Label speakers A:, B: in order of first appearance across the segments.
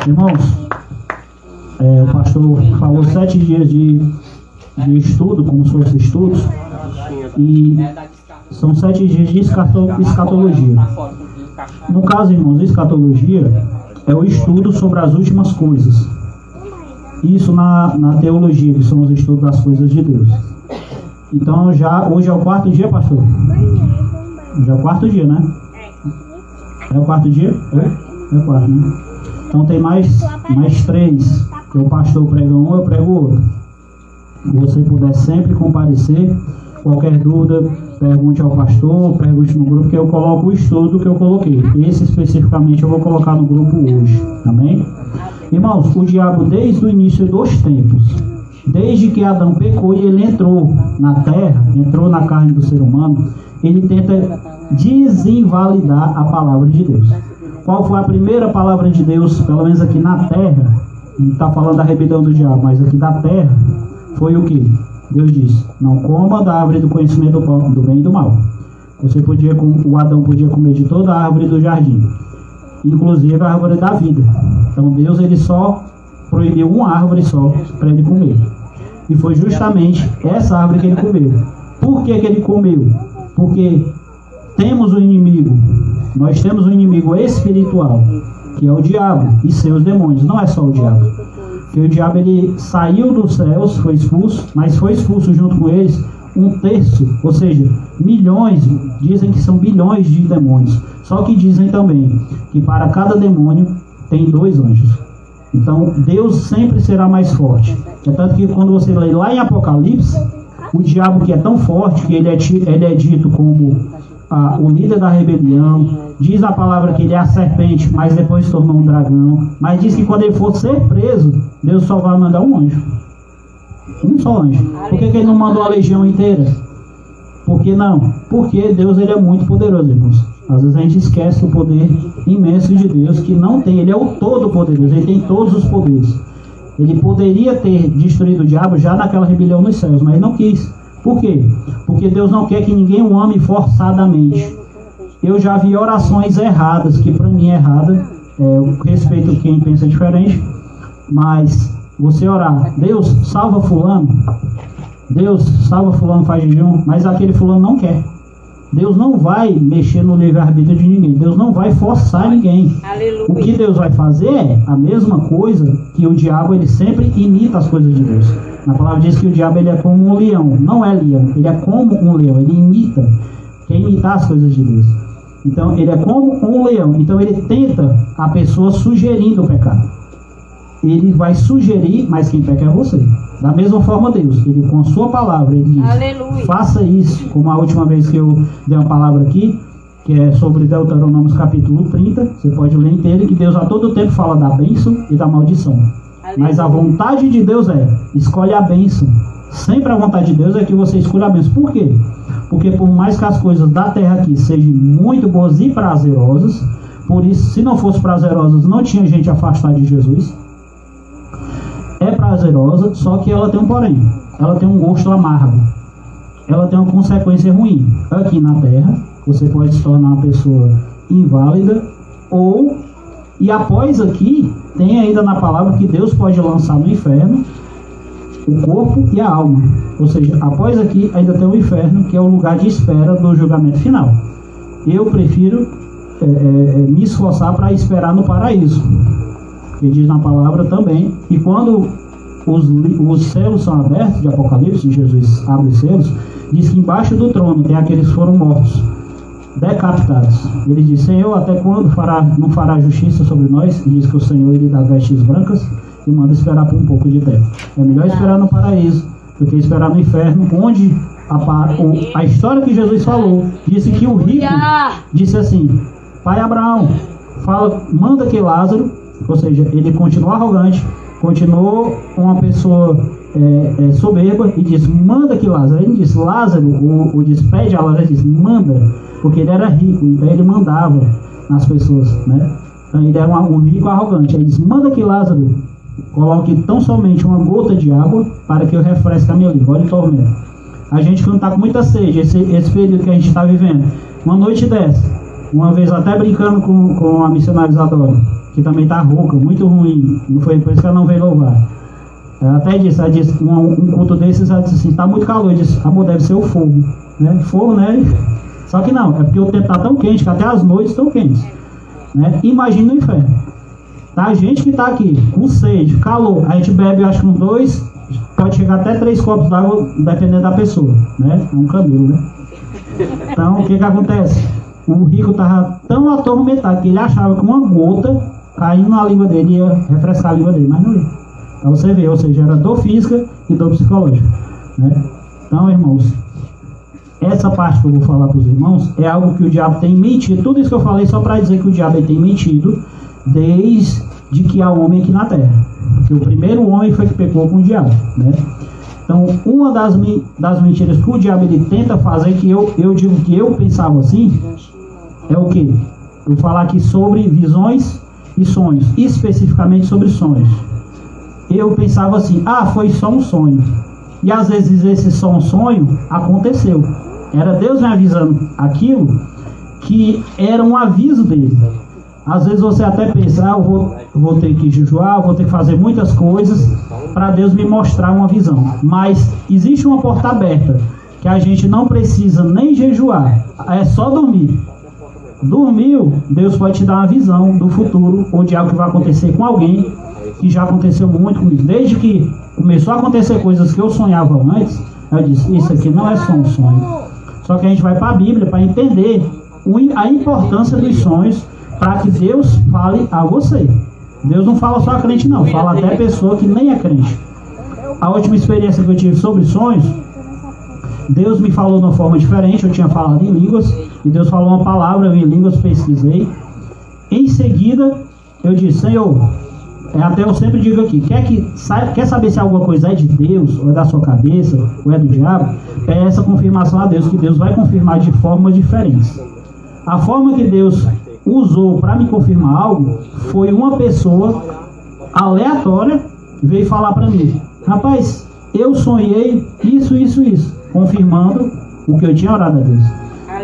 A: Irmãos, o pastor falou 7 dias de estudo, como se fosse estudos, e são 7 dias de escatologia. No caso, irmãos, escatologia é o estudo sobre as últimas coisas. Isso na teologia, que são os estudos das coisas de Deus. Então, hoje é o 4º dia, pastor? Já é o 4º dia, né? É o 4º dia? É o 4º, né? Então tem mais 3. Que o pastor prega um, eu prego outro. Se você puder sempre comparecer, qualquer dúvida, pergunte ao pastor, pergunte no grupo, que eu coloco o estudo que eu coloquei. Esse especificamente eu vou colocar no grupo hoje. Amém? Irmãos, o diabo desde o início dos tempos, desde que Adão pecou e ele entrou na terra, entrou na carne do ser humano, ele tenta desinvalidar a palavra de Deus. Qual foi a primeira palavra de Deus, pelo menos aqui na terra? Não está falando da rebelião do diabo, mas aqui da terra, foi o que? Deus disse: não coma da árvore do conhecimento do bem e do mal. O Adão podia comer de toda a árvore do jardim, inclusive a árvore da vida. Então Deus ele só proibiu uma árvore só para ele comer. E foi justamente essa árvore que ele comeu. Por que ele comeu? Porque temos um inimigo. Nós temos um inimigo espiritual, que é o diabo e seus demônios. Não é só o diabo. Porque o diabo ele saiu dos céus, foi expulso, mas foi expulso junto com eles 1/3, ou seja, milhões, dizem que são bilhões de demônios. Só que dizem também que para cada demônio tem 2 anjos. Então Deus sempre será mais forte. É tanto que quando você lê lá em Apocalipse, o diabo, que é tão forte que ele é dito como o líder da rebelião, diz a palavra que ele é a serpente, mas depois se tornou um dragão, mas diz que quando ele for ser preso, Deus só vai mandar um anjo, um só anjo. Por que ele não mandou a legião inteira? Por que não? Porque Deus ele é muito poderoso, irmãos. Às vezes a gente esquece o poder imenso de Deus, que não tem. Ele é o todo-poderoso, ele tem todos os poderes. Ele poderia ter destruído o diabo já naquela rebelião nos céus, mas ele não quis. Por quê? Porque Deus não quer que ninguém o ame forçadamente. Eu já vi orações erradas, que para mim é errada, eu respeito quem pensa diferente, mas você orar: Deus, salva fulano, Deus, salva fulano, faz jejum, mas aquele fulano não quer. Deus não vai mexer no livre-arbítrio de ninguém. Deus não vai forçar ninguém. Aleluia. O que Deus vai fazer é a mesma coisa que o diabo, ele sempre imita as coisas de Deus. Na palavra diz que o diabo ele é como um leão. Não é leão, ele é como um leão. Ele imita, quer imitar as coisas de Deus. Então ele é como um leão. Então ele tenta a pessoa sugerindo o pecado. Ele vai sugerir, mas quem peca é você. Da mesma forma Deus, ele com a sua palavra, ele diz: aleluia, faça isso, como a última vez que eu dei uma palavra aqui, que é sobre Deuteronômio capítulo 30, você pode ler inteiro, que Deus a todo tempo fala da bênção e da maldição. Aleluia. Mas a vontade de Deus escolhe a bênção. Sempre a vontade de Deus é que você escolha a bênção. Por quê? Porque por mais que as coisas da terra aqui sejam muito boas e prazerosas, por isso, se não fossem prazerosas, não tinha gente afastada de Jesus. É prazerosa, só que ela tem um porém. Ela tem um gosto amargo. Ela tem uma consequência ruim. Aqui na terra, você pode se tornar uma pessoa inválida, e após aqui, tem ainda na palavra que Deus pode lançar no inferno o corpo e a alma. Ou seja, após aqui ainda tem o inferno, que é o lugar de espera do julgamento final. Eu prefiro me esforçar para esperar no paraíso. Ele diz na palavra também, e quando os selos são abertos, de Apocalipse, Jesus abre os selos, diz que embaixo do trono tem aqueles que foram mortos, decapitados. Ele diz: Senhor, até quando não fará justiça sobre nós? E diz que o Senhor ele dá vestes brancas e manda esperar por um pouco de tempo. É melhor esperar no paraíso do que esperar no inferno, onde a história que Jesus falou, disse que o rico disse assim: Pai Abraão, manda que Lázaro, ou seja, ele continuou arrogante, continuou uma pessoa soberba, e disse: manda que Lázaro. Ele disse: Lázaro, o despede a Lázaro, ele disse: manda, porque ele era rico, então ele mandava nas pessoas, né? Então ele era um rico arrogante. Ele disse: manda que Lázaro coloque tão somente uma gota de água para que eu refresque a minha língua. Olha o tormento. A gente que não está com muita sede, esse período que a gente está vivendo, uma noite dessa, Uma vez até brincando com a missionária Isadora, que também tá rouca, muito ruim, não foi por isso que ela não veio louvar. Ela até disse, um culto desses, ela disse assim, tá muito calor, eu disse, amor, deve ser o fogo, né? Fogo, né? Só que não, é porque o tempo tá tão quente, que até as noites estão quentes, né? Imagina no inferno. Tá, a gente que tá aqui, com sede, calor, a gente bebe, eu acho que uns 2, pode chegar até 3 copos d'água, dependendo da pessoa, né? É um camelo, né? Então, o que acontece? O rico estava tão atormentado que ele achava que uma gota caindo na língua dele ia refrescar a língua dele, mas não ia. Então você vê, ou seja, era dor física e dor psicológica, né? Então, irmãos, essa parte que eu vou falar para os irmãos é algo que o diabo tem mentido. Tudo isso que eu falei só para dizer que o diabo tem mentido desde que há homem aqui na terra. Porque o primeiro homem foi que pecou com o diabo, né? Então, uma das mentiras que o diabo ele tenta fazer, que eu digo que eu pensava assim, é o quê? Eu vou falar aqui sobre visões e sonhos, especificamente sobre sonhos. Eu pensava assim, foi só um sonho. E às vezes esse só um sonho aconteceu. Era Deus me avisando aquilo que era um aviso dele. Às vezes você até pensa, eu vou ter que jejuar, vou ter que fazer muitas coisas para Deus me mostrar uma visão. Mas existe uma porta aberta, que a gente não precisa nem jejuar, é só dormir. Dormiu, Deus pode te dar uma visão do futuro, ou de algo que vai acontecer com alguém, que já aconteceu muito comigo. Desde que começou a acontecer coisas que eu sonhava antes, eu disse, isso aqui não é só um sonho. Só que a gente vai para a Bíblia para entender a importância dos sonhos, para que Deus fale a você. Deus não fala só a crente não, fala até a pessoa que nem é crente. A última experiência que eu tive sobre sonhos, Deus me falou de uma forma diferente. Eu tinha falado em línguas, e Deus falou uma palavra, eu em línguas pesquisei. Em seguida, eu disse, Senhor, até eu sempre digo aqui, quer saber se alguma coisa é de Deus, ou é da sua cabeça, ou é do diabo? Peça confirmação a Deus, que Deus vai confirmar de formas diferentes. A forma que Deus usou para me confirmar algo foi uma pessoa aleatória veio falar para mim, rapaz, eu sonhei isso, confirmando o que eu tinha orado a Deus.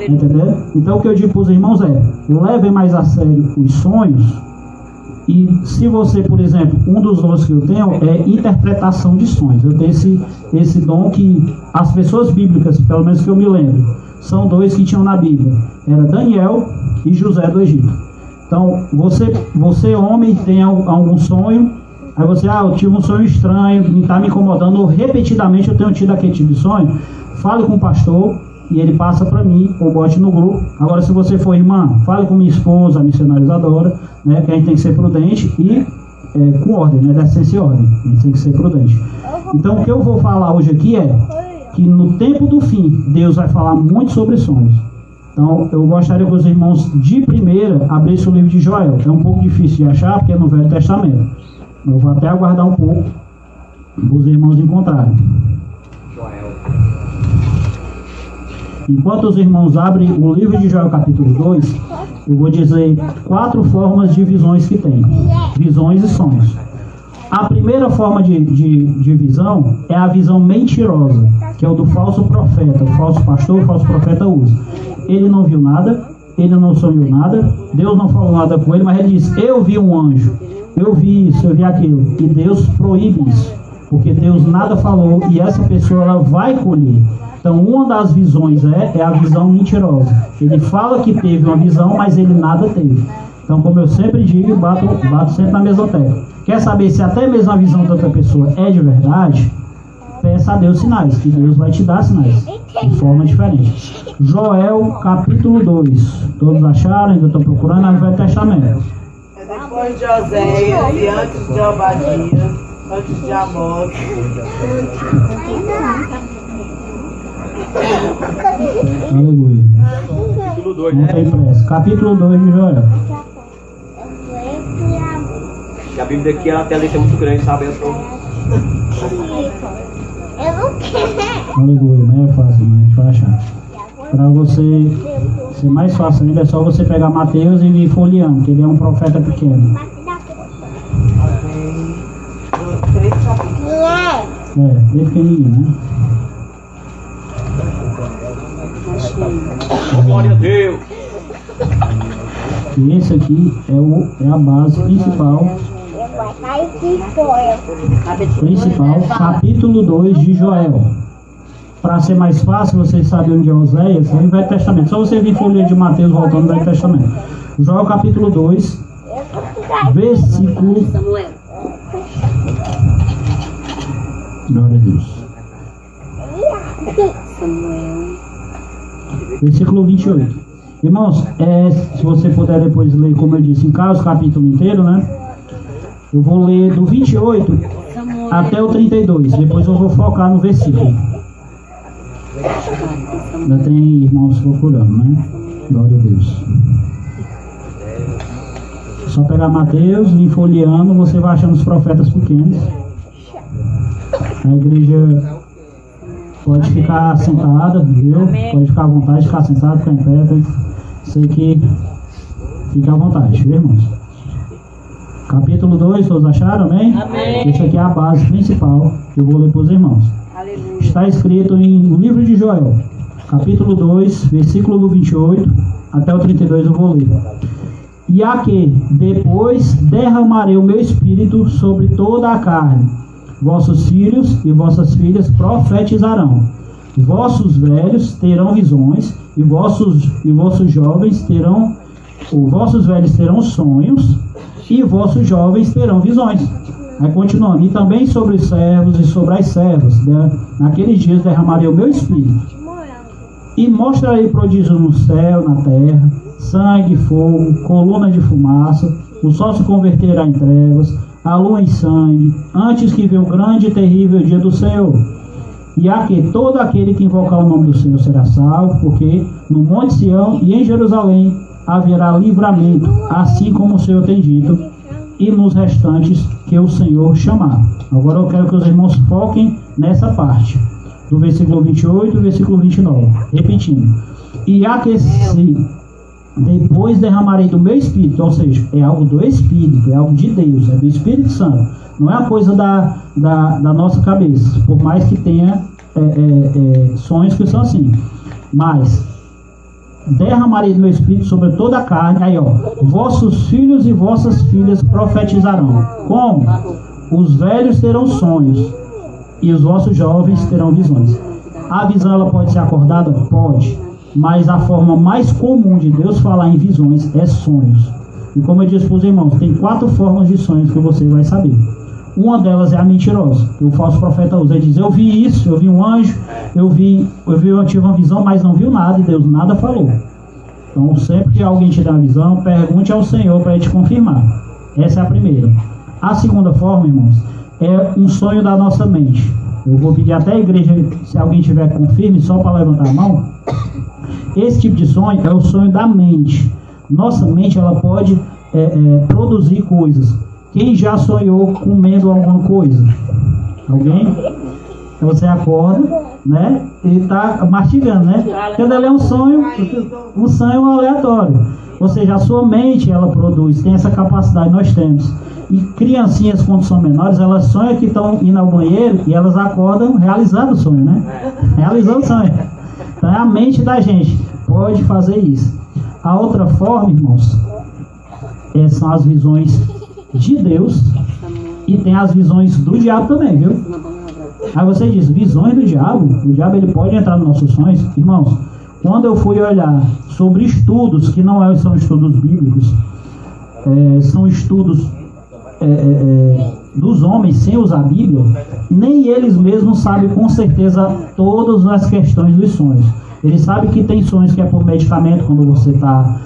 A: Entendeu? Então o que eu digo para os irmãos é, levem mais a sério os sonhos. E se você, por exemplo, um dos dons que eu tenho é interpretação de sonhos. Eu tenho esse dom que as pessoas bíblicas, pelo menos que eu me lembro, são 2 que tinham na Bíblia. Era Daniel e José do Egito. Então, você homem, tem algum sonho, aí você, eu tive um sonho estranho, me está me incomodando, ou repetidamente eu tenho tido aquele tipo de sonho, fale com o pastor, e ele passa para mim, ou bote no grupo. Agora, se você for irmã, fale com minha esposa, a missionária Isadora, né, que a gente tem que ser prudente e com ordem, né, decência e ordem, a gente tem que ser prudente. Então, o que eu vou falar hoje aqui é que no tempo do fim, Deus vai falar muito sobre sonhos. Então, eu gostaria que os irmãos de primeira abrissem o livro de Joel. É um pouco difícil de achar, porque é no Velho Testamento. Eu vou até aguardar um pouco para os irmãos encontrarem. Enquanto os irmãos abrem o livro de Joel capítulo 2, eu vou dizer 4 formas de visões que tem. Visões e sonhos. A primeira forma de visão é a visão mentirosa, que é o do falso profeta. O falso pastor, o falso profeta usa. Ele não viu nada, ele não sonhou nada, Deus não falou nada com ele, mas ele diz, eu vi um anjo, eu vi isso, eu vi aquilo. E Deus proíbe isso, porque Deus nada falou e essa pessoa ela vai colher. Então, uma das visões é a visão mentirosa. Ele fala que teve uma visão, mas ele nada teve. Então, como eu sempre digo, bato sempre na mesma tecla. Quer saber se até mesmo a visão da outra pessoa é de verdade? Peça a Deus sinais, que Deus vai te dar sinais, de forma diferente. Joel, capítulo 2. Todos acharam? Ainda estão procurando no Velho Testamento.
B: É depois de Oséias e antes de Obadias, antes de Amós.
A: Aleluia.
C: Capítulo 2,
A: Não tem pressa. Capítulo 2 de Joel.
C: A Bíblia aqui ela tem a letra muito grande, sabe? Eu não quero.
A: Aleluia, não é fácil, mas a gente vai achar. Para você ser mais fácil ainda, é só você pegar Mateus e ir folheando, que ele é um profeta pequeno. Bem pequenininho, né?
C: Glória a Deus.
A: E esse aqui é a base principal, capítulo 2 de Joel. Para ser mais fácil, vocês sabem onde é Oséias, é o Velho Testamento. Só você vir folha de Mateus voltando no Velho Testamento. Joel capítulo 2, versículo... Glória a Deus. Versículo 28. Irmãos, se você puder depois ler, como eu disse, em casa, o capítulo inteiro, né? Eu vou ler do 28 até o 32. Depois eu vou focar no versículo. Ainda tem irmãos procurando, né? Glória a Deus. Só pegar Mateus, vir folheando, você vai achando os profetas pequenos. A igreja pode ficar sentada, viu? Pode ficar à vontade de ficar sentada, ficar em pé. Sei que fica à vontade, viu, irmãos? Capítulo 2, todos acharam, amém? Amém. Essa aqui é a base principal que eu vou ler para os irmãos. Aleluia. Está escrito no livro de Joel, capítulo 2, versículo do 28 até o 32 eu vou ler. E aqui, depois derramarei o meu espírito sobre toda a carne. Vossos filhos e vossas filhas profetizarão. Vossos velhos terão visões e vossos jovens terão, ou vossos velhos terão sonhos e vossos jovens terão visões. Aí continuando, e também sobre os servos e sobre as servas, naqueles dias derramarei o meu espírito e mostrarei prodígio no céu, na terra, sangue, fogo, coluna de fumaça, o sol se converterá em trevas, a lua em sangue, antes que venha o grande e terrível dia do Senhor. E aqui todo aquele que invocar o nome do Senhor será salvo, porque no Monte Sião e em Jerusalém haverá livramento, assim como o Senhor tem dito, e nos restantes que o Senhor chamar. Agora eu quero que os irmãos foquem nessa parte, do versículo 28 e versículo 29, repetindo. E aqueci, depois derramarei do meu Espírito, ou seja, é algo do Espírito, é algo de Deus, é do Espírito Santo, não é a coisa da nossa cabeça, por mais que tenha sonhos que são assim, mas derramarei do meu Espírito sobre toda a carne. Aí vossos filhos e vossas filhas profetizarão. Como? Os velhos terão sonhos e os vossos jovens terão visões. A visão ela pode ser acordada? Pode. Mas a forma mais comum de Deus falar em visões é sonhos. E como eu disse para os irmãos, tem 4 formas de sonhos que você vai saber. Uma delas é a mentirosa, que o falso profeta usa. Ele diz, eu vi isso, eu vi um anjo, eu tive uma visão, mas não viu nada, e Deus nada falou. Então sempre que alguém te dá uma visão, pergunte ao Senhor para ele te confirmar. Essa é a primeira. A segunda forma, irmãos, é um sonho da nossa mente. Eu vou pedir até a igreja, se alguém tiver confirme, só para levantar a mão. Esse tipo de sonho é o sonho da mente. Nossa mente ela pode produzir coisas. Quem já sonhou comendo alguma coisa? Alguém? Você acorda, né? E está mastigando, né? Quando ela é um sonho aleatório. Ou seja, a sua mente ela produz, tem essa capacidade, nós temos. E criancinhas quando são menores, elas sonham que estão indo ao banheiro e elas acordam realizando o sonho, né? Realizando o sonho. Então é a mente da gente, pode fazer isso. A outra forma, irmãos, são as visões de Deus e tem as visões do diabo também, viu? Aí você diz, visões do diabo? O diabo ele pode entrar nos nossos sonhos? Irmãos, quando eu fui olhar sobre estudos, que não são estudos bíblicos, são estudos dos homens sem usar a Bíblia, nem eles mesmos sabem com certeza todas as questões dos sonhos. Eles sabem que tem sonhos que é por medicamento, quando você está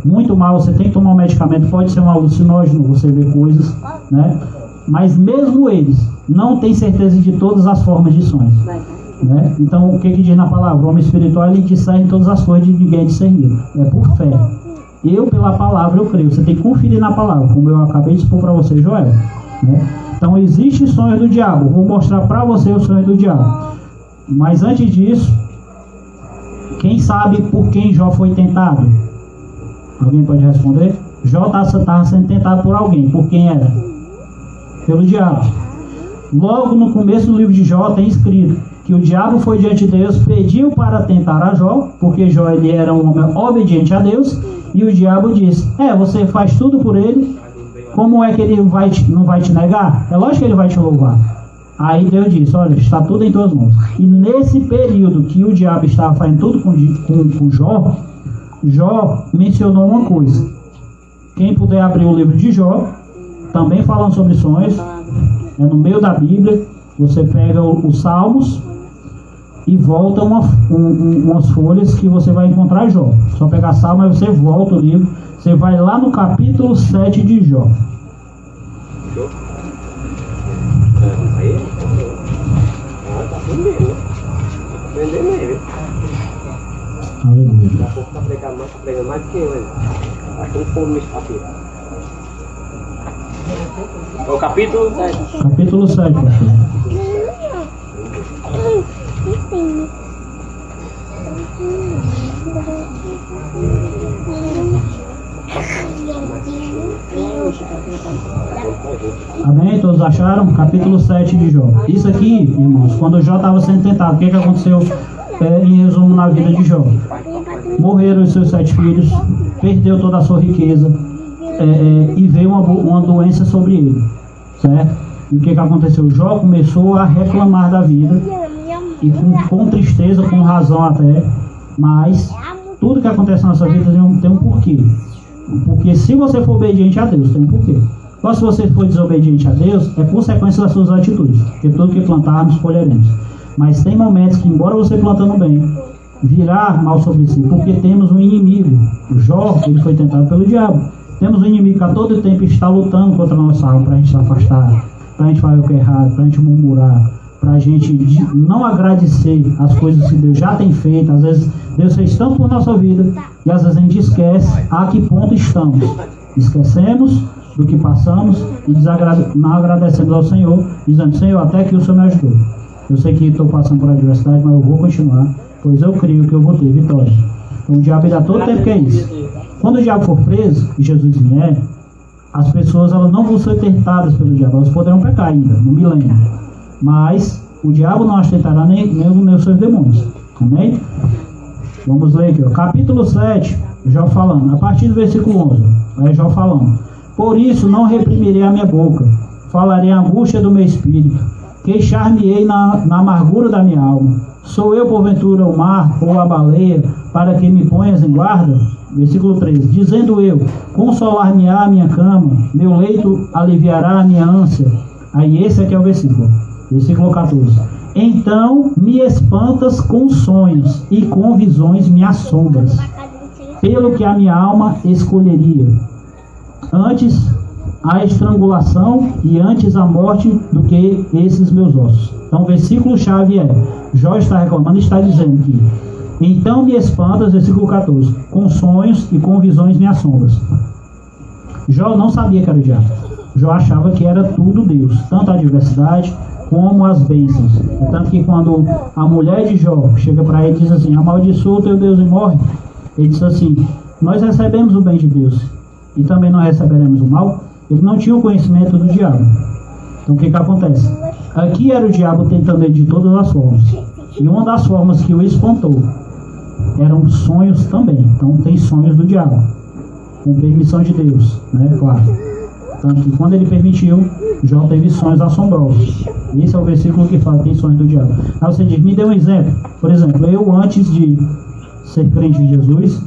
A: muito mal, você tem que tomar um medicamento, pode ser um alucinógeno, você vê coisas, né? Mas mesmo eles não têm certeza de todas as formas de sonhos, né? Então o que diz na palavra? O homem espiritual ele discerne todas as coisas de ninguém discernir, é por fé. Eu pela palavra eu creio, você tem que conferir na palavra, como eu acabei de expor para você, Joel, né? Então existe sonho do diabo, vou mostrar para você o sonho do diabo, mas antes disso, quem sabe por quem Jó foi tentado? Alguém pode responder? Jó estava sendo tentado por alguém. Por quem era? Pelo diabo. Logo no começo do livro de Jó tem escrito que o diabo foi diante de Deus, pediu para tentar a Jó, porque Jó ele era um homem obediente a Deus, E o diabo disse: você faz tudo por ele, como é que ele não vai te negar? É lógico que ele vai te louvar. Aí Deus disse: olha, está tudo em tuas mãos. E nesse período que o diabo estava fazendo tudo com Jó, Jó mencionou uma coisa. Quem puder abrir o livro de Jó, também falando sobre sonhos, é no meio da Bíblia. Você pega os Salmos e volta umas folhas que você vai encontrar Jó. Só pegar Salmo, aí você volta o livro, você vai lá no capítulo 7 de Jó.
C: Aí? Tá aprendendo. Aprendendo aí,
A: Aleluia.
C: daqui a pouco tá pregando mais que eu, hein? Tá com fome nesse capítulo. É o capítulo 7.
A: Capítulo 7, pastor. Amém? Todos acharam? Capítulo 7 de Jó. Isso aqui, irmãos, quando Jó estava sendo tentado, o que aconteceu em resumo na vida de Jó? Morreram os seus 7 filhos, perdeu toda a sua riqueza, e veio uma doença sobre ele, certo? E o que aconteceu? Jó começou a reclamar da vida, e com tristeza, com razão até, mas tudo que acontece na nossa vida tem um porquê. Porque se você for obediente a Deus, tem um porquê. Mas se você for desobediente a Deus, é consequência das suas atitudes. Porque tudo que plantarmos, colheremos. Mas tem momentos que, embora você plantando bem, virá mal sobre si. Porque temos um inimigo. O Jó, ele foi tentado pelo diabo. Temos um inimigo que a todo tempo está lutando contra a nossa alma, para a gente se afastar, para a gente fazer o que é errado, para a gente murmurar, para a gente não agradecer as coisas que Deus já tem feito. Às vezes Deus fez tanto por nossa vida e às vezes a gente esquece a que ponto estamos. Esquecemos do que passamos e não agradecemos ao Senhor, dizendo: Senhor, até que o Senhor me ajudou. Eu sei que estou passando por adversidade, mas eu vou continuar, pois eu creio que eu vou ter vitória. Então o diabo dá todo tempo que é isso. Quando o diabo for preso e Jesus vier, as pessoas elas não vão ser tentadas pelo diabo, elas poderão pecar ainda, no milênio. Mas o diabo não as tentará nem os seus demônios. Amém? Vamos ler aqui, ó. Capítulo 7, Jó falando, a partir do versículo 11. É Jó falando: por isso não reprimirei a minha boca, falarei a angústia do meu espírito, queixar-me-ei na amargura da minha alma. Sou eu, porventura, o mar ou a baleia, para que me ponhas em guarda? Versículo 13. Dizendo eu: consolar-me-á a minha cama, meu leito aliviará a minha ânsia. Aí esse aqui é o versículo. Versículo 14. Então me espantas com sonhos, e com visões me assombras, pelo que a minha alma escolheria. Antes a estrangulação e antes a morte do que esses meus ossos. Então o versículo chave é: Jó está reclamando, está dizendo que então me espantas, versículo 14, com sonhos e com visões me assombras. Jó não sabia que era o diabo. Jó achava que era tudo Deus, tanto a adversidade como as bênçãos. Tanto que quando a mulher de Jó chega para ele e diz assim: amaldiçoa o teu Deus e morre, ele diz assim: nós recebemos o bem de Deus e também não receberemos o mal. Ele não tinha o conhecimento do diabo. Então o que acontece? Aqui era o diabo tentando ele de todas as formas, e uma das formas que o espantou eram sonhos também. Então tem sonhos do diabo, com permissão de Deus, né? Claro. Tanto que quando ele permitiu, Jó teve sonhos assombrosos. Esse é o versículo que fala: tem sonhos do diabo. Aí você diz: me dê um exemplo. Por exemplo, eu antes de ser crente em Jesus,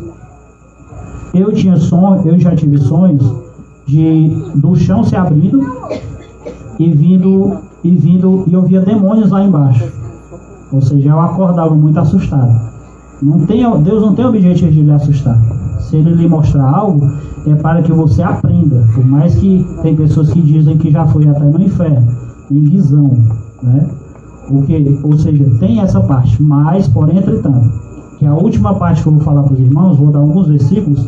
A: eu já tive sonhos do chão se abrindo e eu via demônios lá embaixo. Ou seja, eu acordava muito assustado. Deus não tem o objetivo de lhe assustar. Se ele lhe mostrar algo, é para que você aprenda. Por mais que tem pessoas que dizem que já foi até no inferno, em visão, né? Ou seja, tem essa parte. Mas, porém, entretanto, que a última parte que eu vou falar para os irmãos, vou dar alguns versículos,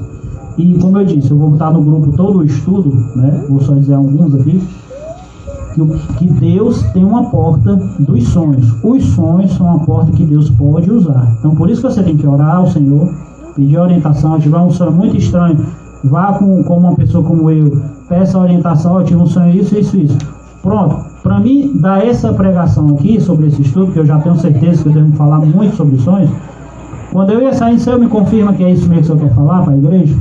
A: e como eu disse, eu vou botar no grupo todo o estudo, né? Vou só dizer alguns aqui, que Deus tem uma porta dos sonhos. Os sonhos são uma porta que Deus pode usar. Então, por isso que você tem que orar ao Senhor, pedir orientação. Se tiver um sonho muito estranho, vá com uma pessoa como eu, peça orientação: eu tive um sonho isso. Pronto. Para mim, dar essa pregação aqui sobre esse estudo, que eu já tenho certeza que eu devo falar muito sobre sonhos, quando eu ia sair, o Senhor me confirma que é isso mesmo que o Senhor quer falar para a igreja?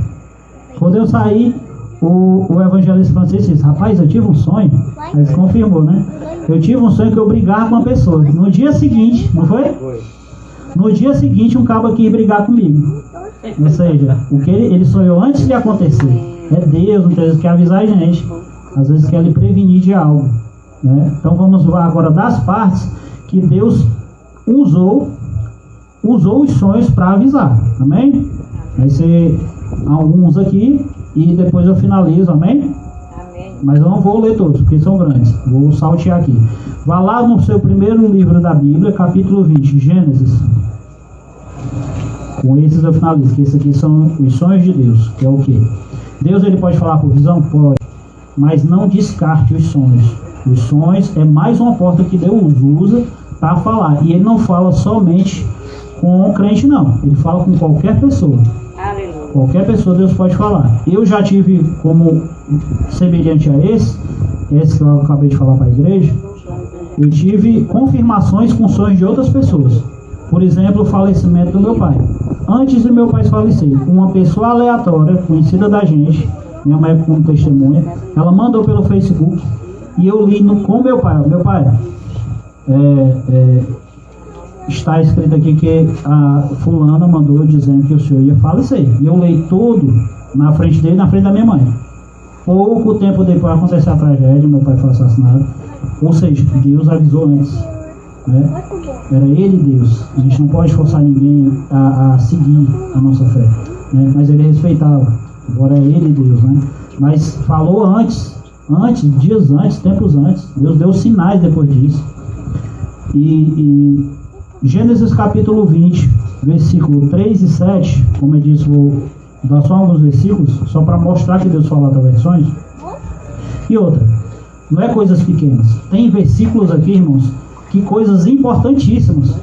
A: Quando eu saí, o evangelista Francisco disse: rapaz, eu tive um sonho. Ele confirmou, né? Eu tive um sonho que eu brigava com uma pessoa. No dia seguinte, não foi? No dia seguinte, um cabo quis brigar comigo. Ou seja, o que ele sonhou antes de acontecer. É Deus, muitas vezes quer avisar a gente. Às vezes quer lhe prevenir de algo, né? Então vamos ver agora das partes que Deus usou os sonhos para avisar. Amém? Vai ser alguns aqui e depois eu finalizo, amém?
D: Amém.
A: Mas eu não vou ler todos, porque são grandes. Vou saltear aqui. Vá lá no seu primeiro livro da Bíblia, capítulo 20, Gênesis. Com esses eu finalizo, que esses aqui são os sonhos de Deus, que é o quê? Deus, ele pode falar por visão? Pode. Mas não descarte os sonhos. Os sonhos é mais uma porta que Deus usa para falar. E ele não fala somente com o crente, não. Ele fala com qualquer pessoa.
D: Aleluia.
A: Qualquer pessoa Deus pode falar. Eu já tive como semelhante a esse que eu acabei de falar para a igreja, eu tive confirmações com sonhos de outras pessoas. Por exemplo, o falecimento do meu pai. Antes do meu pai falecer, uma pessoa aleatória, conhecida da gente, minha mãe como testemunha, ela mandou pelo Facebook e eu li com meu pai. Meu pai, está escrito aqui que a fulana mandou dizendo que o senhor ia falecer. E eu li tudo na frente dele, na frente da minha mãe. Pouco tempo depois aconteceu a tragédia, meu pai foi assassinado. Ou seja, Deus avisou antes, né? Era ele Deus. A gente não pode forçar ninguém a seguir a nossa fé, né? Mas ele respeitava. Agora é ele Deus, né? Mas falou antes, dias antes, tempos antes. Deus deu sinais depois disso. E Gênesis capítulo 20, versículo 3 e 7, como eu disse, vou dar só alguns versículos, só para mostrar que Deus fala através de sonhos. E outra, não é coisas pequenas. Tem versículos aqui, irmãos, que coisas importantíssimas.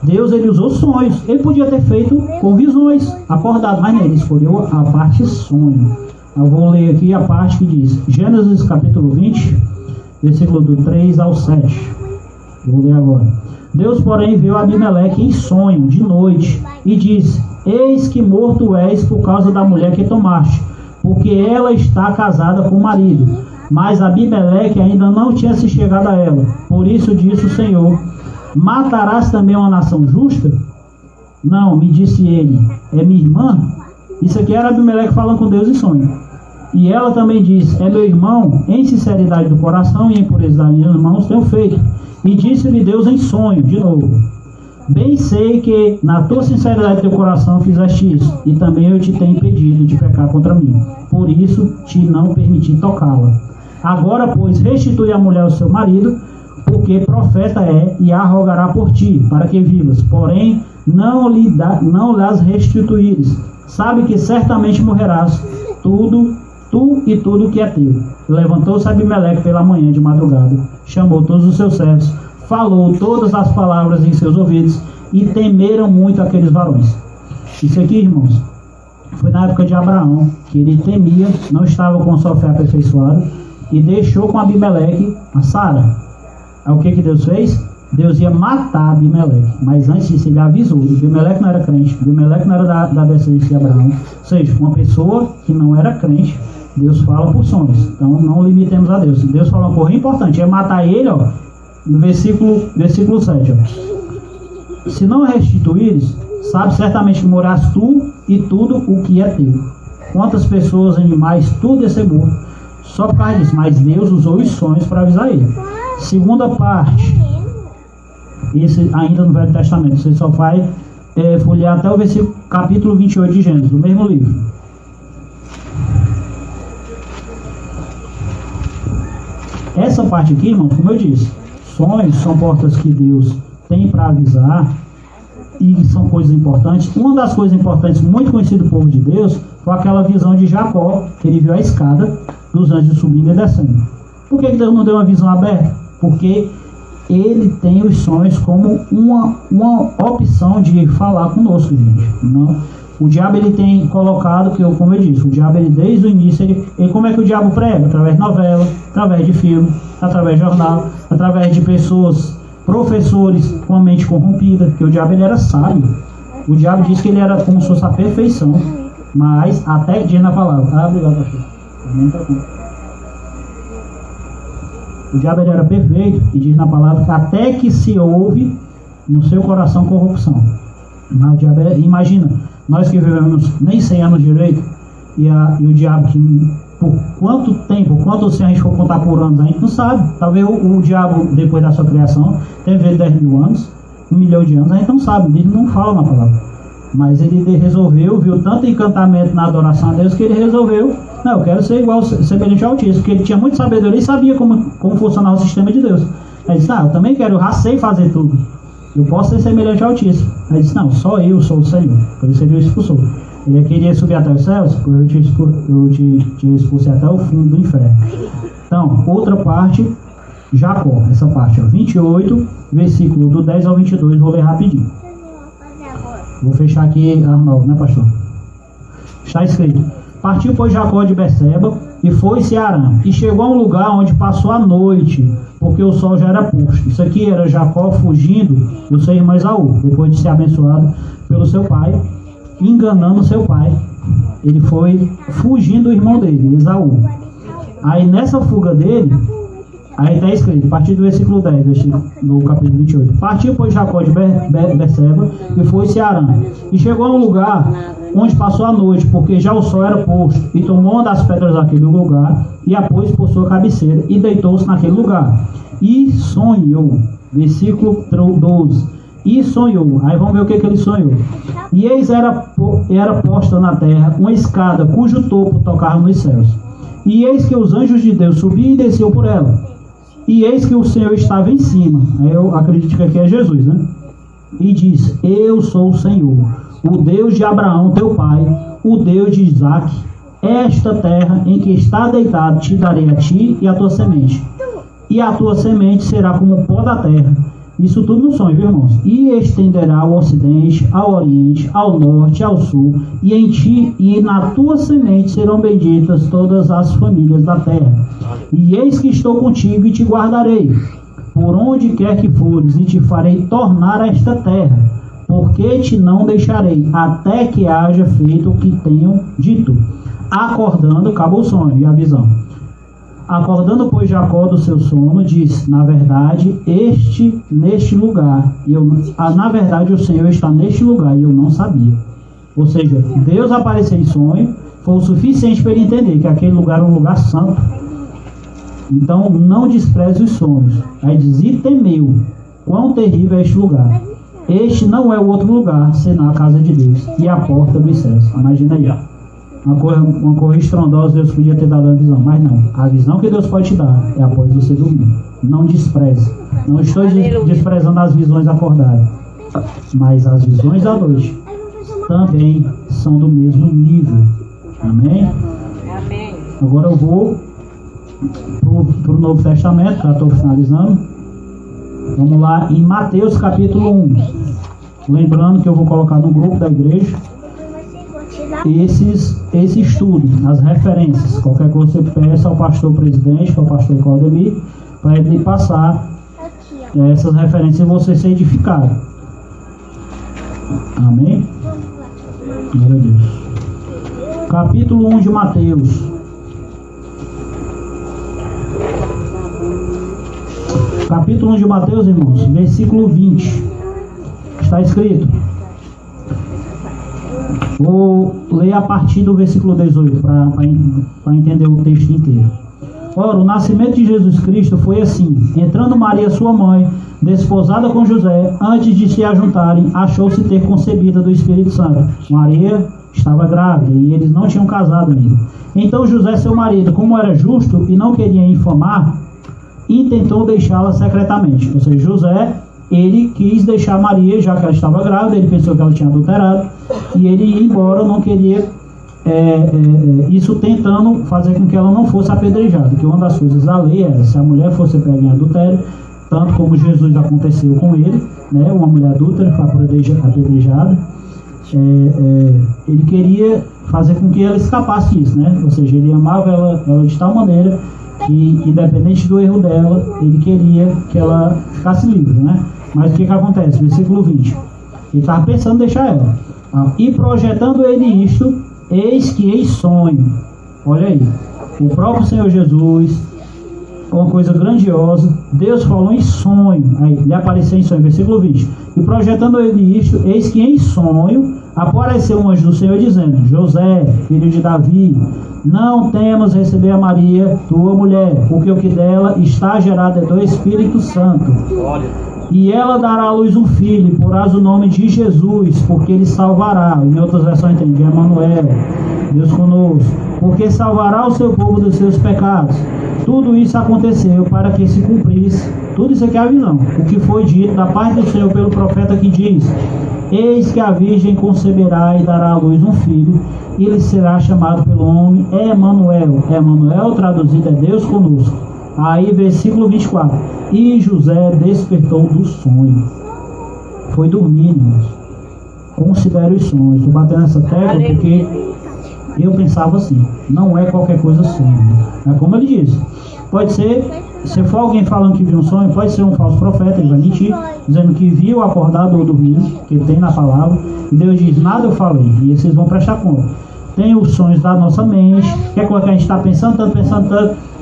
A: Deus, ele usou sonhos. Ele podia ter feito com visões, acordado, mas não, ele escolheu a parte sonho. Eu vou ler aqui a parte que diz, Gênesis capítulo 20, versículo do 3 ao 7. Vou ler agora. Deus, porém, viu Abimeleque em sonho, de noite, e disse: eis que morto és por causa da mulher que tomaste, porque ela está casada com o marido. Mas Abimeleque ainda não tinha se chegado a ela. Por isso disse o Senhor: matarás também uma nação justa? Não, me disse ele, é minha irmã? Isso aqui era Abimeleque falando com Deus em sonho. E ela também disse: é meu irmão, em sinceridade do coração e em pureza das minhas mãos tenho feito. E disse-lhe Deus em sonho, de novo: bem sei que na tua sinceridade do teu coração fizeste isso, e também eu te tenho impedido de pecar contra mim. Por isso te não permiti tocá-la. Agora, pois, restitui a mulher ao seu marido, porque profeta é, e a rogará por ti, para que vivas. Porém, não lhas restituíres. Sabe que certamente morrerás, tu e tudo que é teu. Levantou-se Abimeleque pela manhã de madrugada, chamou todos os seus servos, falou todas as palavras em seus ouvidos, e temeram muito aqueles varões. Isso aqui, irmãos, foi na época de Abraão, que ele temia, não estava com sua fé aperfeiçoada, e deixou com Abimeleque a Sara. Aí o que Deus fez? Deus ia matar Abimeleque, mas antes disso ele avisou. Abimeleque não era crente, Abimeleque não era da descendência de Abraão. Ou seja, uma pessoa que não era crente, Deus fala por sonhos. Então não limitemos a Deus. Deus fala uma coisa importante, é matar ele, ó, no versículo 7. Ó. Se não restituíres, sabe certamente que morás tu e tudo o que é teu. Quantas pessoas, animais, tudo ia ser morto. Só por causa disso. Mas Deus usou os sonhos para avisar ele. Segunda parte. Esse ainda no Velho Testamento. Você só vai folhear até o versículo capítulo 28 de Gênesis, do mesmo livro. Essa parte aqui, irmão, como eu disse, sonhos são portas que Deus tem para avisar e são coisas importantes. Uma das coisas importantes, muito conhecida do povo de Deus, foi aquela visão de Jacó, que ele viu a escada dos anjos subindo e descendo. Por que Deus não deu uma visão aberta? Porque ele tem os sonhos como uma opção de falar conosco, gente. Não, o diabo ele tem colocado, que como eu disse, o diabo ele desde o início, ele como é que o diabo prega? Através de novela, através de filme, através de jornal, através de pessoas, professores com a mente corrompida, porque o diabo ele era sábio. O diabo disse que ele era como se fosse a perfeição. Mas até que diz na palavra. Obrigado, pastor. Amém, tá bom. O diabo ele era perfeito e diz na palavra que até que se ouve no seu coração corrupção. Mas o diabo imagina, nós que vivemos nem 100 anos direito e o diabo que por quanto tempo, quanto se a gente for contar por anos, a gente não sabe. Talvez o diabo depois da sua criação tenha vivido 10 mil anos, 1 milhão de anos, a gente não sabe, ele não fala na palavra. Mas ele resolveu, viu tanto encantamento na adoração a Deus que ele resolveu, não, eu quero ser igual, semelhante ao Altíssimo, porque ele tinha muita sabedoria e sabia como funcionava o sistema de Deus. Aí ele disse, eu também quero, eu já sei fazer tudo, eu posso ser semelhante ao Altíssimo. Aí ele disse, não, só eu sou o Senhor, por isso ele o expulsou. Ele queria subir até os céus, porque eu te expulsei até o fundo do inferno. Então, outra parte, Jacó, essa parte, 28, versículo do 10 ao 22, vou ler rapidinho. Vou fechar aqui a 9, né, pastor? Está escrito: partiu, pois, Jacó de Berseba e foi-se a Arã, e chegou a um lugar onde passou a noite, porque o sol já era posto. Isso aqui era Jacó fugindo do seu irmão Esaú, depois de ser abençoado pelo seu pai, enganando seu pai. Ele foi fugindo do irmão dele, Esaú. Aí nessa fuga dele, aí está escrito, a partir do versículo 10, no capítulo 28. Partiu, pois, Jacó de Berseba e foi-se a Arã, e chegou a um lugar onde passou a noite, porque já o sol era posto, e tomou uma das pedras daquele lugar, e a pôs por sua cabeceira, e deitou-se naquele lugar. E sonhou, versículo 12, e sonhou, aí vamos ver o que ele sonhou. E eis era posta na terra uma escada, cujo topo tocava nos céus. E eis que os anjos de Deus subiam e desciam por ela. E eis que o Senhor estava em cima. Eu acredito que aqui é Jesus, né? E diz: eu sou o Senhor, o Deus de Abraão teu pai, o Deus de Isaque. Esta terra em que está deitado te darei a ti e a tua semente. E a tua semente será como o pó da terra. Isso tudo no sonho, viu, irmãos? E estenderá ao ocidente, ao oriente, ao norte, ao sul. E em ti e na tua semente serão benditas todas as famílias da terra. E eis que estou contigo e te guardarei, por onde quer que fores, e te farei tornar a esta terra, porque te não deixarei, até que haja feito o que tenho dito. Acordando, acabou o sonho e a visão. Acordando, pois, Jacó do seu sono, disse: na verdade, neste lugar, na verdade o Senhor está neste lugar, e eu não sabia. Ou seja, Deus apareceu em sonho, foi o suficiente para ele entender que aquele lugar era um lugar santo. Então, não despreze os sonhos. Aí diz: e temeu, quão terrível é este lugar. Este não é o outro lugar, senão a casa de Deus e a porta dos céus. Imagina aí, uma coisa estrondosa. Deus podia ter dado a visão, mas não. A visão que Deus pode te dar é após você dormir. Não despreze. Não estou desprezando as visões acordadas, mas as visões da noite também são do mesmo nível. Amém?
D: Amém.
A: Agora eu vou para o Novo Testamento, já estou finalizando. Vamos lá em Mateus capítulo 1. Lembrando que eu vou colocar no grupo da igreja esse estudo, as referências. Qualquer coisa você peça ao pastor presidente, ao pastor Claudemir, para ele passar essas referências e você ser edificado. Amém? Glória a Deus. Capítulo 1 de Mateus. Capítulo 1 de Mateus, irmãos, versículo 20. Está escrito. Vou ler a partir do versículo 18 para entender o texto inteiro. Ora, o nascimento de Jesus Cristo foi assim: entrando Maria, sua mãe, desposada com José, antes de se ajuntarem, achou-se ter concebida do Espírito Santo. Maria estava grávida e eles não tinham casado ainda. Então José, seu marido, como era justo e não queria infamar, intentou deixá-la secretamente. Ou seja, José, ele quis deixar Maria, já que ela estava grávida, ele pensou que ela tinha adulterado, e ele ia embora, não queria, isso tentando fazer com que ela não fosse apedrejada, que uma das coisas da lei era, se a mulher fosse pega em adultério, tanto como Jesus aconteceu com ele, né, uma mulher adúltera foi apedrejada, ele queria fazer com que ela escapasse disso, né? Ou seja, ele amava ela de tal maneira que, independente do erro dela, ele queria que ela ficasse livre, né? Mas o que acontece? Versículo 20. Ele estava pensando em deixar ela. E projetando ele isto, eis que em sonho, olha aí, o próprio Senhor Jesus, uma coisa grandiosa, Deus falou em sonho, aí lhe apareceu em sonho, versículo 20, e projetando ele isto, eis que em sonho apareceu um anjo do Senhor dizendo: José, filho de Davi, não temas receber a Maria, tua mulher, porque o que dela está gerado é do Espírito Santo. E ela dará à luz um filho, e porás o nome de Jesus, porque ele salvará. Em outras versões tem de Emanuel, Deus conosco, porque salvará o seu povo dos seus pecados. Tudo isso aconteceu para que se cumprisse, tudo isso aqui é a visão, o que foi dito da parte do Senhor pelo profeta que diz: eis que a virgem conceberá e dará à luz um filho, e ele será chamado pelo nome Emanuel. Emanuel traduzido é Deus conosco. Aí versículo 24, e José despertou do sonho, foi dormir, irmãos. Considere os sonhos. Estou batendo essa tecla porque eu pensava assim, não é qualquer coisa sonho. É como ele disse, pode ser, se for alguém falando que viu um sonho, pode ser um falso profeta, ele vai mentir, dizendo que viu acordado ou dormindo, que tem na palavra, e Deus diz: nada eu falei, e vocês vão prestar conta. Tem os sonhos da nossa mente, que é coisa que a gente está pensando tanto,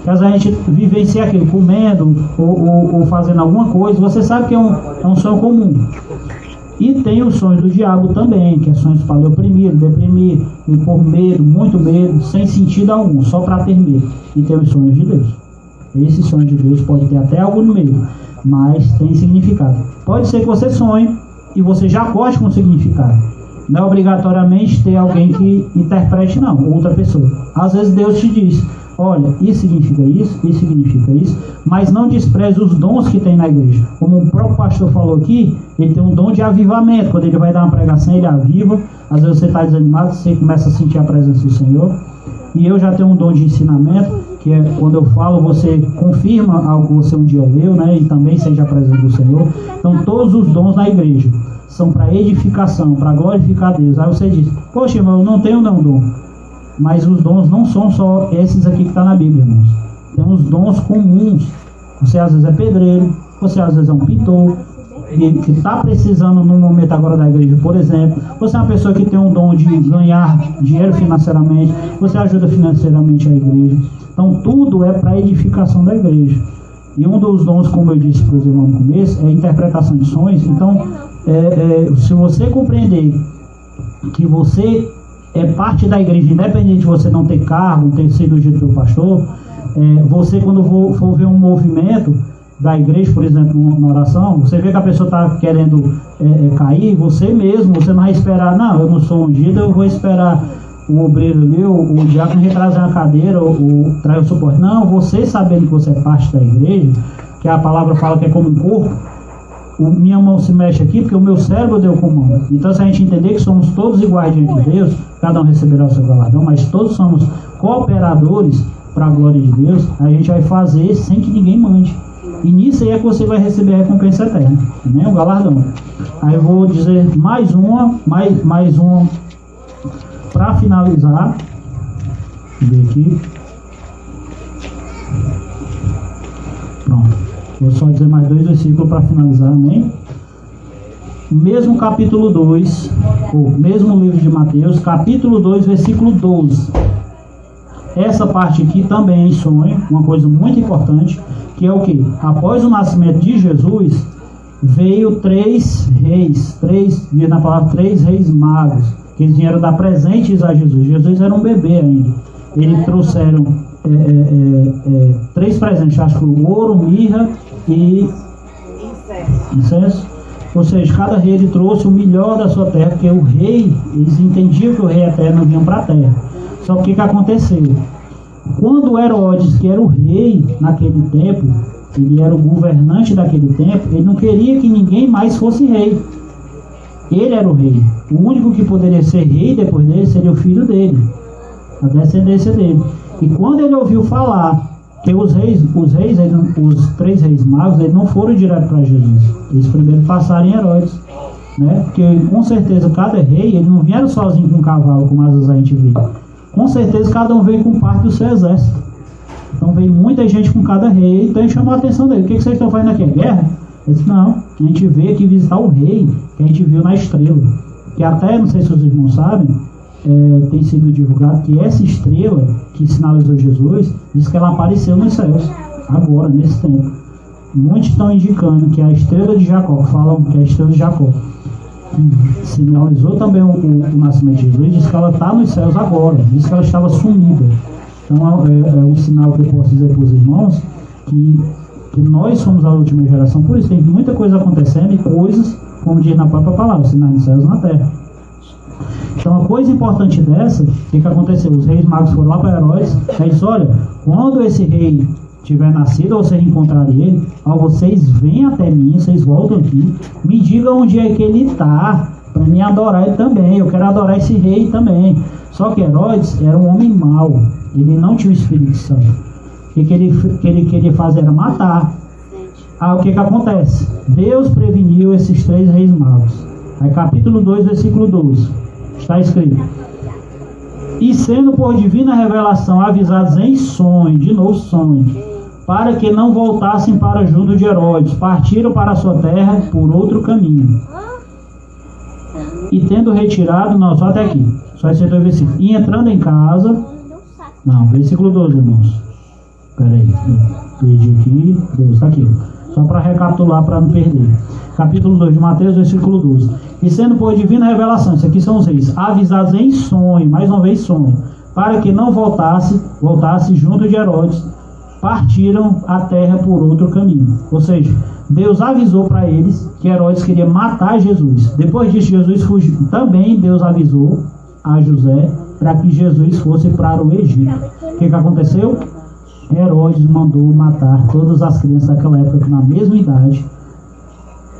A: que às vezes a gente vivencia aquilo, comendo ou fazendo alguma coisa, você sabe que é um sonho comum. E tem os sonhos do diabo também, que é sonhos para lhe oprimir, deprimir, por medo, muito medo, sem sentido algum, só para ter medo. E tem os sonhos de Deus. Esses sonhos de Deus podem ter até algum medo, mas tem significado. Pode ser que você sonhe e você já acorde com significado. Não é obrigatoriamente ter alguém que interprete, não, outra pessoa. Às vezes Deus te diz: olha, isso significa isso, mas não despreze os dons que tem na igreja. Como o próprio pastor falou aqui, ele tem um dom de avivamento. Quando ele vai dar uma pregação, ele aviva. Às vezes você está desanimado, você começa a sentir a presença do Senhor. E eu já tenho um dom de ensinamento, que é quando eu falo, você confirma algo que você um dia leu, né? E também sente a presença do Senhor. Então todos os dons na igreja são para edificação, para glorificar a Deus. Aí você diz: poxa, irmão, eu não tenho nenhum dom. Mas os dons não são só esses aqui que está na Bíblia, irmãos. Temos dons comuns. Você às vezes é pedreiro, você às vezes é um pintor, que está precisando num momento agora da igreja, por exemplo. Você é uma pessoa que tem um dom de ganhar dinheiro financeiramente, você ajuda financeiramente a igreja. Então tudo é para a edificação da igreja. E um dos dons, como eu disse para os irmãos no começo, é a interpretação de sonhos. Então, se você compreender que você é parte da igreja, independente de você não ter cargo, não ter sido ungido pelo pastor, você quando for ver um movimento da igreja, por exemplo, na oração, você vê que a pessoa está querendo cair, você mesmo, você não vai esperar: não, eu não sou ungido, eu vou esperar o obreiro ali, o diácono retrazer uma cadeira, ou trazer o suporte. Não, você sabendo que você é parte da igreja, que a palavra fala que é como um corpo, minha mão se mexe aqui porque o meu cérebro deu comando. Então, se a gente entender que somos todos iguais diante de Deus, cada um receberá o seu galardão, mas todos somos cooperadores para a glória de Deus, a gente vai fazer sem que ninguém mande. E nisso aí é que você vai receber a recompensa eterna, né? O galardão. Aí eu vou dizer mais uma para finalizar. Deixa eu ver aqui. Pronto. Vou só dizer mais 2 versículos para finalizar, amém? Mesmo capítulo 2, o mesmo livro de Mateus, capítulo 2, versículo 12. Essa parte aqui também é em sonho, uma coisa muito importante, que é o que? Após o nascimento de Jesus, veio 3 reis, diz na palavra 3 reis magos, que eles vieram dar presentes a Jesus. Jesus era um bebê ainda. Eles trouxeram 3 presentes, acho que o ouro, mirra e incenso. Ou seja, cada rei ele trouxe o melhor da sua terra, porque o rei, eles entendiam que o rei eterno vinha para a terra. Só que o que aconteceu? Quando Herodes, que era o rei naquele tempo, ele era o governante daquele tempo, ele não queria que ninguém mais fosse rei. Ele era o rei. O único que poderia ser rei depois dele seria o filho dele, a descendência dele. E quando ele ouviu falar que os 3 reis magos, eles não foram direto para Jesus. Eles primeiro passaram em Herodes, né? Porque com certeza cada rei, eles não vieram sozinhos com um cavalo, como às vezes a gente vê. Com certeza cada um veio com parte do seu exército. Então veio muita gente com cada rei, então ele chamou a atenção dele. O que vocês estão fazendo aqui? Guerra? Ele disse: não, a gente veio aqui visitar o rei que a gente viu na estrela. Que até, não sei se os irmãos sabem, tem sido divulgado que essa estrela que sinalizou Jesus, diz que ela apareceu nos céus, agora, nesse tempo. Muitos estão indicando que a estrela de Jacó, falam que é a estrela de Jacó, que sinalizou também o nascimento de Jesus, diz que ela está nos céus agora, diz que ela estava sumida. Então é um sinal que eu posso dizer para os irmãos que nós somos a última geração, por isso tem muita coisa acontecendo e coisas, como diz na própria palavra, sinais nos céus e na terra. Então, a coisa importante dessa, o que aconteceu? Os reis magos foram lá para Herodes, aí disse, olha, quando esse rei tiver nascido, ou vocês encontrarem ele, vocês vêm até mim, vocês voltam aqui, me digam onde é que ele está, para mim adorar ele também, eu quero adorar esse rei também. Só que Herodes era um homem mau, ele não tinha o Espírito Santo. O que ele queria fazer era matar. O que acontece? Deus preveniu esses 3 reis magos. Aí capítulo 2, versículo 12. Está escrito: e sendo por divina revelação avisados em sonho, de novo sonho, para que não voltassem para junto de Herodes, partiram para a sua terra por outro caminho. E tendo retirado, não, só até aqui, só esse 2 versículos. E entrando em casa, não, versículo 12, irmãos. Peraí, perdi aqui, 12, está aqui. Só para recapitular, para não perder. Capítulo 2 de Mateus, versículo 12. E sendo por divina revelação, isso aqui são os reis, avisados em sonho, mais uma vez sonho, para que não voltasse junto de Herodes, partiram a terra por outro caminho. Ou seja, Deus avisou para eles que Herodes queria matar Jesus. Depois disso, Jesus fugiu. Também Deus avisou a José para que Jesus fosse para o Egito. O que aconteceu? Herodes mandou matar todas as crianças daquela época na mesma idade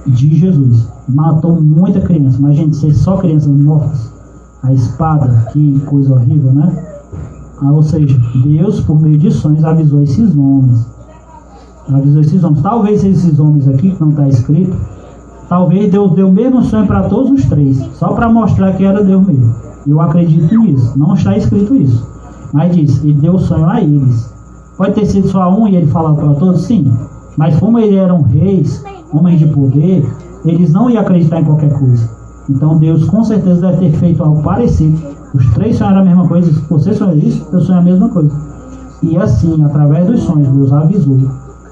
A: de Jesus. Matou muita criança. Imagina ser só crianças mortas. A espada, que coisa horrível, né? Ou seja, Deus, por meio de sonhos, avisou esses homens. Talvez esses homens aqui, que não está escrito, talvez Deus deu o mesmo sonho para todos os 3, só para mostrar que era Deus mesmo. Eu acredito nisso. Não está escrito isso. Mas diz, ele deu o sonho a eles. Pode ter sido só um e ele falava para todos? Sim. Mas como eles eram reis, homens de poder, eles não iam acreditar em qualquer coisa. Então Deus com certeza deve ter feito algo parecido. Os 3 sonharam a mesma coisa. Se você sonhou isso, eu sonhei a mesma coisa. E assim, através dos sonhos, Deus avisou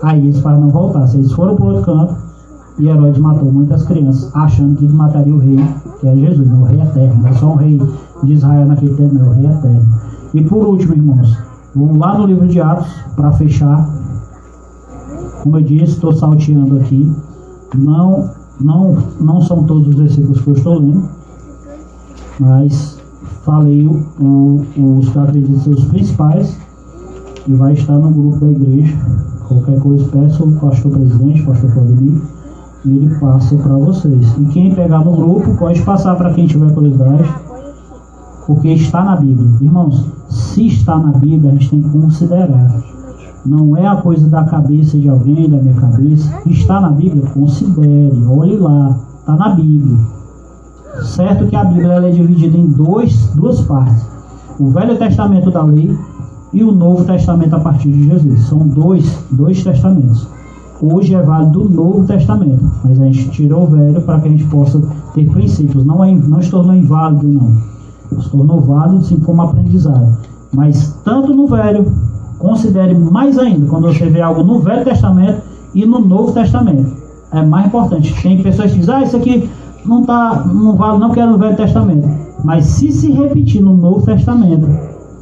A: a eles para não voltar. Se eles foram para outro canto, e Herodes matou muitas crianças, achando que ele mataria o rei, que é Jesus, não, o rei eterno. Não é só um rei de Israel naquele tempo, não, é o rei eterno. E por último, irmãos, vamos lá no livro de Atos, para fechar. Como eu disse, estou salteando aqui. Não são todos os versículos que eu estou lendo, mas falei os que eu acredito ser os principais, e vai estar no grupo da igreja. Qualquer coisa, peço ao pastor presidente, pastor Claudemir, e ele passa para vocês. E quem pegar no grupo, pode passar para quem tiver curiosidade, porque está na Bíblia. Irmãos, se está na Bíblia, a gente tem que considerar. Não é a coisa da cabeça de alguém, da minha cabeça. Está na Bíblia? Considere, olhe lá. Está na Bíblia. Certo que a Bíblia ela é dividida em duas partes. O Velho Testamento da lei e o Novo Testamento a partir de Jesus. São dois testamentos. Hoje é válido o Novo Testamento, mas a gente tirou o Velho para que a gente possa ter princípios. Não se tornou inválido, não. Se tornou válido sim como aprendizado. Mas tanto no Velho, considere mais ainda quando você vê algo no Velho Testamento e no Novo Testamento. É mais importante. Tem pessoas que dizem, isso aqui não vale, não quero no Velho Testamento. Mas se repetir no Novo Testamento,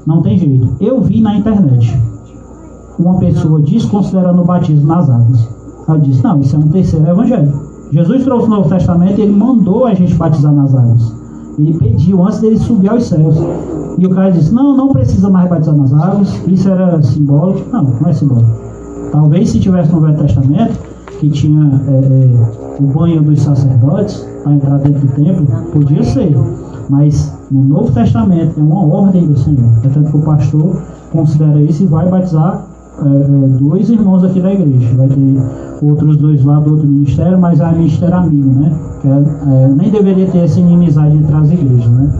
A: não tem jeito. Eu vi na internet uma pessoa desconsiderando o batismo nas águas. Ela disse, não, isso é um terceiro evangelho. Jesus trouxe o Novo Testamento e ele mandou a gente batizar nas águas. Ele pediu antes dele subir aos céus. E o cara disse, não precisa mais batizar nas águas. Isso era simbólico. Não é simbólico. Talvez se tivesse no Velho Testamento, que tinha o banho dos sacerdotes para entrar dentro do templo, podia ser. Mas no Novo Testamento é uma ordem do Senhor. É tanto que o pastor considera isso e vai batizar 2 irmãos aqui da igreja. Vai ter outros 2 lá do outro ministério, mas é ministério amigo, né? Nem deveria ter essa inimizade entre as igrejas, né?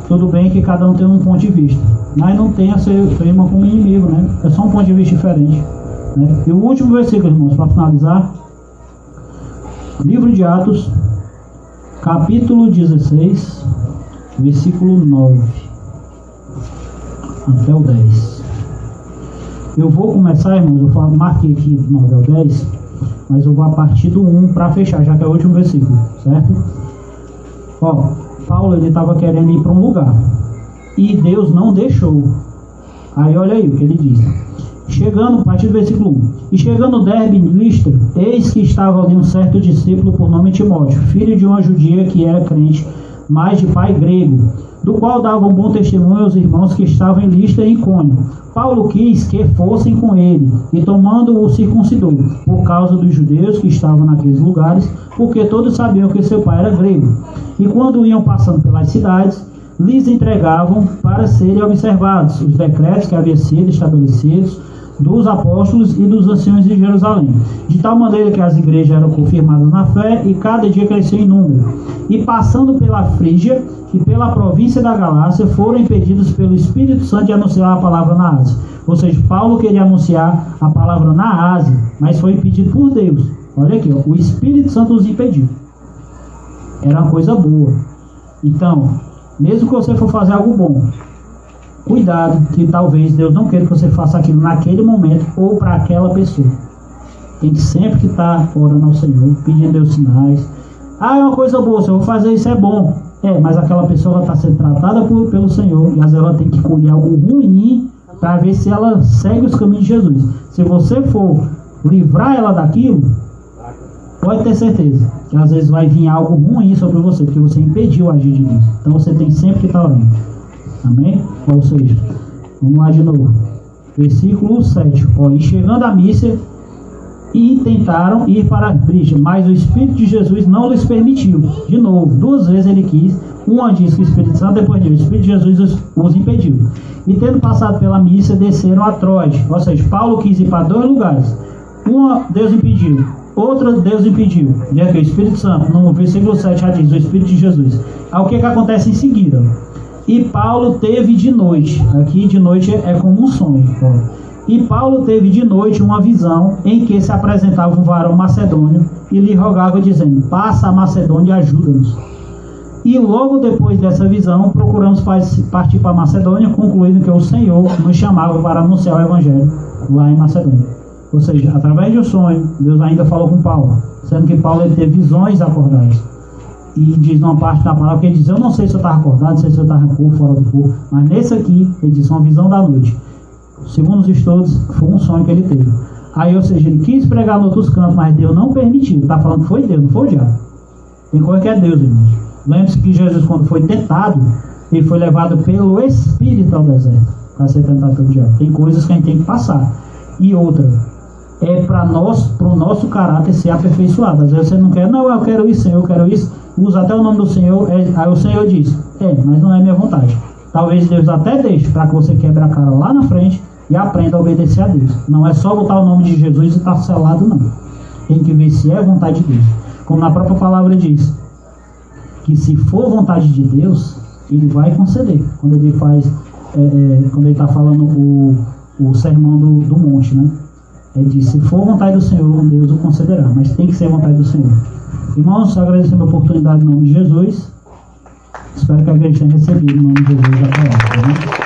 A: Tudo bem que cada um tem um ponto de vista, mas não tem a seu irmão como inimigo, né? É só um ponto de vista diferente, né? E o último versículo, irmãos, para finalizar, livro de Atos, capítulo 16, versículo 9 até o 10. Eu vou começar, irmãos, eu marquei aqui do 9 ao 10, mas eu vou a partir do 1 para fechar, já que é o último versículo, certo? Ó, Paulo, ele estava querendo ir para um lugar, e Deus não deixou. Aí olha aí o que ele diz. Chegando, a partir do versículo 1. E chegando Derbe em Listra, eis que estava ali um certo discípulo por nome Timóteo, filho de uma judia que era crente, mas de pai grego, do qual davam bom testemunho aos irmãos que estavam em Listra e Icônio. Paulo quis que fossem com ele, e tomando-o circuncidou, por causa dos judeus que estavam naqueles lugares, porque todos sabiam que seu pai era grego. E quando iam passando pelas cidades, lhes entregavam para serem observados os decretos que haviam sido estabelecidos dos apóstolos e dos anciãos de Jerusalém, de tal maneira que as igrejas eram confirmadas na fé e cada dia cresceu em número. E passando pela Frígia e pela província da Galácia, foram impedidos pelo Espírito Santo de anunciar a palavra na Ásia. Ou seja, Paulo queria anunciar a palavra na Ásia, mas foi impedido por Deus. Olha aqui, ó, o Espírito Santo os impediu. Era uma coisa boa. Então, mesmo que você for fazer algo bom, cuidado, que talvez Deus não queira que você faça aquilo naquele momento ou para aquela pessoa. Tem que sempre estar orando ao Senhor, pedindo a Deus sinais. Ah, é uma coisa boa, se eu vou fazer isso é bom. Mas aquela pessoa está sendo tratada pelo Senhor, e às vezes ela tem que colher algo ruim para ver se ela segue os caminhos de Jesus. Se você for livrar ela daquilo, pode ter certeza que às vezes vai vir algo ruim sobre você, porque você impediu o agir de Deus. Então você tem sempre que estar orando. Amém? Ou seja, vamos lá de novo. Versículo 7. E chegando a Mísia, e tentaram ir para a Frígia, mas o Espírito de Jesus não lhes permitiu. De novo, 2 vezes ele quis. Uma diz que o Espírito Santo, depois diz, o Espírito de Jesus os impediu. E tendo passado pela Mísia, desceram a Troade. Ou seja, Paulo quis ir para 2 lugares. Uma, Deus impediu. Outra, Deus impediu. E aqui, o Espírito Santo, no versículo 7 já diz, o Espírito de Jesus. Aí o que acontece em seguida? E Paulo teve de noite, aqui de noite é como um sonho. E Paulo teve de noite uma visão em que se apresentava um varão macedônio e lhe rogava dizendo, passa a Macedônia e ajuda-nos. E logo depois dessa visão, procuramos partir para a Macedônia, concluindo que o Senhor nos chamava para anunciar o Evangelho lá em Macedônia. Ou seja, através de um sonho, Deus ainda falou com Paulo, sendo que Paulo ele teve visões acordadas. E diz numa parte da palavra que ele diz, eu não sei se eu estava acordado, não sei se eu estava em corpo, fora do corpo, mas nesse aqui, ele diz, uma visão da noite. Segundo os estudos, foi um sonho que ele teve. Aí, ou seja, ele quis pregar em outros cantos, mas Deus não permitiu. Está falando que foi Deus, não foi o diabo. Tem coisa que é Deus, irmãos. Lembre-se que Jesus, quando foi tentado, ele foi levado pelo Espírito ao deserto para ser tentado pelo diabo. Tem coisas que a gente tem que passar. E outra, é para o nosso caráter ser aperfeiçoado. Às vezes você não quer, não, eu quero isso, Senhor, eu quero isso. Usa até o nome do Senhor, aí o Senhor diz, mas não é minha vontade. Talvez Deus até deixe para que você quebre a cara lá na frente e aprenda a obedecer a Deus. Não é só botar o nome de Jesus e estar selado, não. Tem que ver se é vontade de Deus. Como na própria palavra diz, que se for vontade de Deus, Ele vai conceder. Quando Ele faz, quando Ele está falando o sermão do monte, né? Ele diz, se for vontade do Senhor, Deus o concederá. Mas tem que ser vontade do Senhor. Irmãos, agradecendo a oportunidade em nome de Jesus. Espero que a igreja tenha recebido em nome de Jesus a palavra.